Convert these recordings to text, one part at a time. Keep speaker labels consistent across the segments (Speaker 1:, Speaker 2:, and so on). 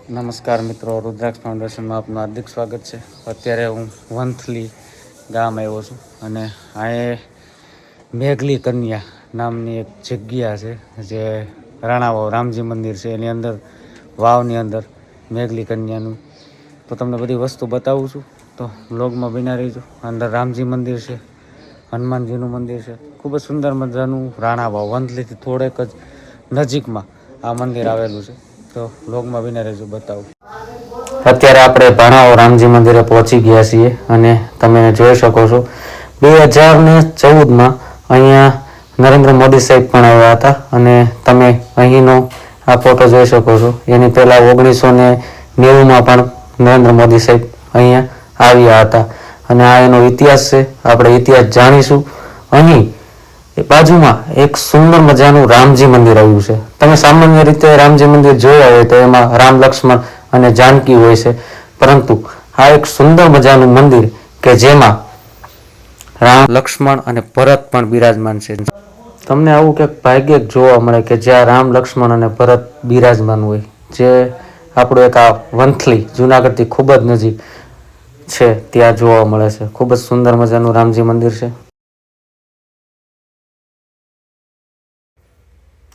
Speaker 1: નમસ્કાર મિત્રો, રુદ્રાક્ષ ફાઉન્ડેશનમાં આપનું હાર્દિક સ્વાગત છે. અત્યારે હું વંથલી ગામ આવ્યો છું અને આ મેઘલી કન્યા નામની એક જગ્યા છે જે રાણાવાવ રામજી મંદિર છે એની અંદર વાવની અંદર મેઘલી કન્યાનું તો તમને બધી વસ્તુ બતાવું છું. તો વ્લોગમાં બન્યા રહીજો. અંદર રામજી મંદિર છે, હનુમાનજીનું મંદિર છે, ખૂબ જ સુંદર મજાનું રાણાવાવ વંથલીથી થોડેક જ નજીકમાં આ મંદિર આવેલું છે. તો વ્લોગમાં બન્યા રહેજો, બતાવું. અત્યારે આપણે ભાણાવ રામજી મંદિરે પહોંચી ગયા છીએ અને તમે જોઈ શકો છો 2014માં અહીંયા નરેન્દ્ર મોદી સાહેબ પણ આવ્યા હતા અને તમે અહીંનો આ ફોટો જોઈ શકો છો. એની પહેલા 1990માં પણ નરેન્દ્ર મોદી સાહેબ અહીંયા આવ્યા હતા અને આ એનો ઇતિહાસ છે. આપણે ઇતિહાસ જાણીશું. અહીં બાજુમાં એક સુંદર મજાનું રામજી મંદિર આવ્યું છે. તમે સામાન્ય રીતે રામજી મંદિર જોયા હોય તો એમાં રામ, લક્ષ્મણ અને જાનકી હોય છે, પરંતુ આ એક સુંદર મજાનું મંદિર કે જેમાં રામ, લક્ષ્મણ અને ભરત પણ બિરાજમાન છે. તમને આવું ક્યાંક ભાગ્યે જોવા મળે કે જ્યાં રામ, લક્ષ્મણ અને ભરત બિરાજમાન હોય, જે આપણું એક આ વંથલી જુનાગઢથી ખૂબ જ નજીક છે ત્યાં જોવા મળે છે. ખૂબ જ સુંદર મજાનું રામજી મંદિર છે.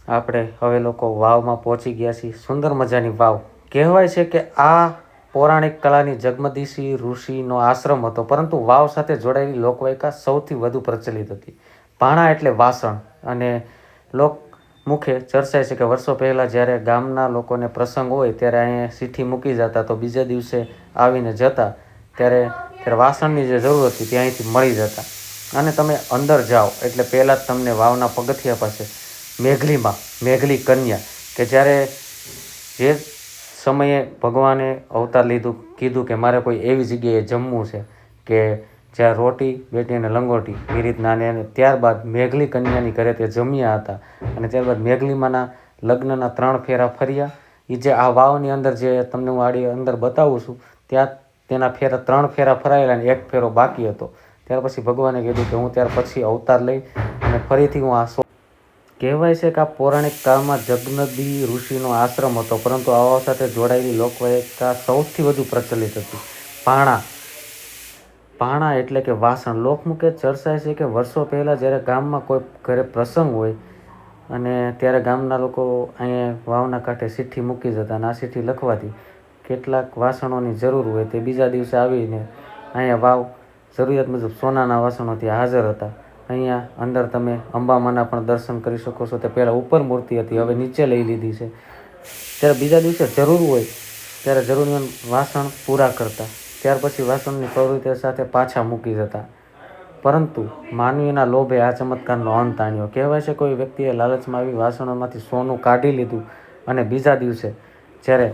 Speaker 1: આપણે હવે લોકો વાવમાં પહોંચી ગયા છીએ. સુંદર મજાની વાવ. કહેવાય છે કે આ પૌરાણિક કલાની જગમદિશી ઋષિનો આશ્રમ હતો, પરંતુ વાવ સાથે જોડાયેલી લોકવાયકા સૌથી વધુ પ્રચલિત હતી. ભાણા એટલે વાસણ અને લોકમુખે ચર્ચાય છે કે વર્ષો પહેલાં જ્યારે ગામના લોકોને પ્રસંગ હોય ત્યારે અહીંયા સીઠી મૂકી જતા, તો બીજા દિવસે આવીને જતા ત્યારે વાસણની જે જરૂર હતી તે અહીંથી મળી જતા. અને તમે અંદર જાઓ એટલે પહેલાં જ તમને વાવના પગથિયા પાસે મેઘલી કન્યા, કે જ્યારે જે સમયે ભગવાને અવતાર કીધું કે મારે કોઈ એવી જગ્યાએ જમવું છે કે જ્યાં રોટી બેટી અને લંગોટી એ રીતના, અને ત્યારબાદ મેઘલી કન્યાની ઘરે તે જમ્યા હતા અને ત્યારબાદ મેઘલીમાના લગ્નના 3 ફેરા ફર્યા. એ જે આ વાવની અંદર જે તમને હું આડી અંદર બતાવું છું ત્યાં તેના 3 ફેરા ફરાયેલા અને 1 ફેરો બાકી હતો. ત્યાર પછી ભગવાને કીધું કે હું ત્યાર પછી અવતાર લઈ અને ફરીથી હું આ કહેવાય છે કે આ પૌરાણિક કાળમાં જગમદી ઋષિનો આશ્રમ હતો, પરંતુ આ સાથે જોડાયેલી લોકવાયકા સૌથી વધુ પ્રચલિત હતી. ભાણા એટલે કે વાસણ. લોકમુખે ચર્ચાય છે કે વર્ષો પહેલાં જ્યારે ગામમાં કોઈ ઘરે પ્રસંગ હોય અને ત્યારે ગામના લોકો અહીંયા વાવના કાંઠે ચિઠ્ઠી મૂકી જતા અને આ ચિઠ્ઠી લખવાથી કેટલાક વાસણોની જરૂર હોય તે બીજા દિવસે આવીને અહીંયા વાવ જરૂરિયાત મુજબ સોનાના વાસણો ત્યાં હાજર હતા. અહીંયા અંદર તમે અંબામાના પણ દર્શન કરી શકો છો. તે પહેલાં ઉપર મૂર્તિ હતી, હવે નીચે લઈ લીધી છે. ત્યારે બીજા દિવસે જરૂર હોય ત્યારે જરૂરિયાત વાસણ પૂરા કરતા, ત્યાર પછી વાસણની પ્રવૃત્તિ સાથે પાછા મૂકી જતા. પરંતુ માનવીના લોભે આ ચમત્કારનો અંત આણ્યો. કહેવાય છે કોઈ વ્યક્તિએ લાલચમાં આવી વાસણોમાંથી સોનું કાઢી લીધું અને બીજા દિવસે જ્યારે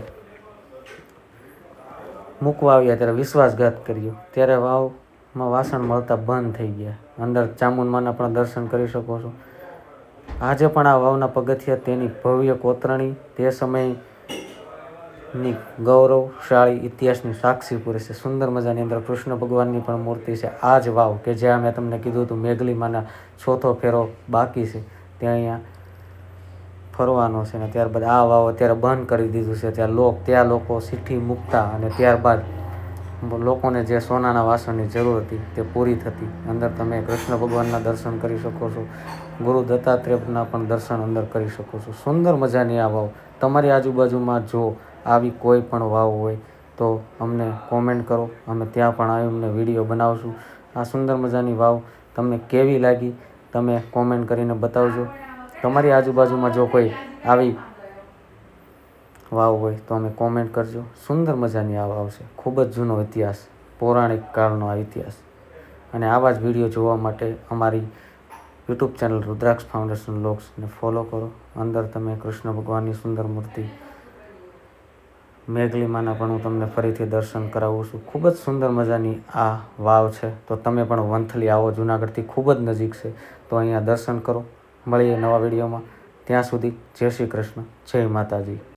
Speaker 1: મૂકવા આવ્યા ત્યારે વિશ્વાસઘાત કર્યો, ત્યારે વાવમાં વાસણ મળતા બંધ થઈ ગયા. અંદર ચામુંડમાના પણ દર્શન કરી શકો છો. આજે પણ આ વાવના પગથિયા તેની ભવ્ય કોતરણી, તે સમયની ગૌરવશાળી ઇતિહાસની સાક્ષી પૂરે છે. સુંદર મજાની અંદર કૃષ્ણ ભગવાનની પણ મૂર્તિ છે. આ જ વાવ કે જ્યાં મેં તમને કીધું હતું મેઘલીમાના 4થો ફેરો બાકી છે, ત્યાં અહીંયા ફરવાનો છે. અને ત્યારબાદ આ વાવ અત્યારે બંધ કરી દીધું છે. ત્યાં લોકો ચિઠ્ઠી મૂકતા અને ત્યારબાદ લોકોને જે સોનાના વાસણની જરૂર હતી તે પૂરી થતી. અંદર તમે કૃષ્ણ ભગવાનના દર્શન કરી શકો છો, ગુરુ દત્તાત્રેયના પણ દર્શન અંદર કરી શકો છો. સુંદર મજાની આ વાવ. તમારી આજુબાજુમાં જો આવી કોઈ પણ વાવ હોય તો અમને કોમેન્ટ કરો, અમે ત્યાં પણ આવીને વિડીયો બનાવશું. આ સુંદર મજાની વાવ તમને કેવી લાગી તમે કોમેન્ટ કરીને બતાવજો. તમારી આજુબાજુમાં જો કોઈ આવી વાવ હોય તો અમે કોમેન્ટ કરજો. સુંદર મજાની આ વાવ છે. ખૂબ જ જૂનો ઇતિહાસ, પૌરાણિક કાળનો આ ઇતિહાસ. અને આવા જ વિડીયો જોવા માટે અમારી યુટ્યુબ ચેનલ રુદ્રાક્ષ ફાઉન્ડેશન વ્લોગ્સને ફોલો કરો. અંદર તમે કૃષ્ણ ભગવાનની સુંદર મૂર્તિ, મેઘલીમાના પણ હું તમને ફરીથી દર્શન કરાવું છું. ખૂબ જ સુંદર મજાની આ વાવ છે. તો તમે પણ વંથલી આવો, જુનાગઢથી ખૂબ જ નજીક છે, તો અહીંયા દર્શન કરો. મળીએ નવા વિડીયોમાં. ત્યાં સુધી જય શ્રી કૃષ્ણ, જય માતાજી.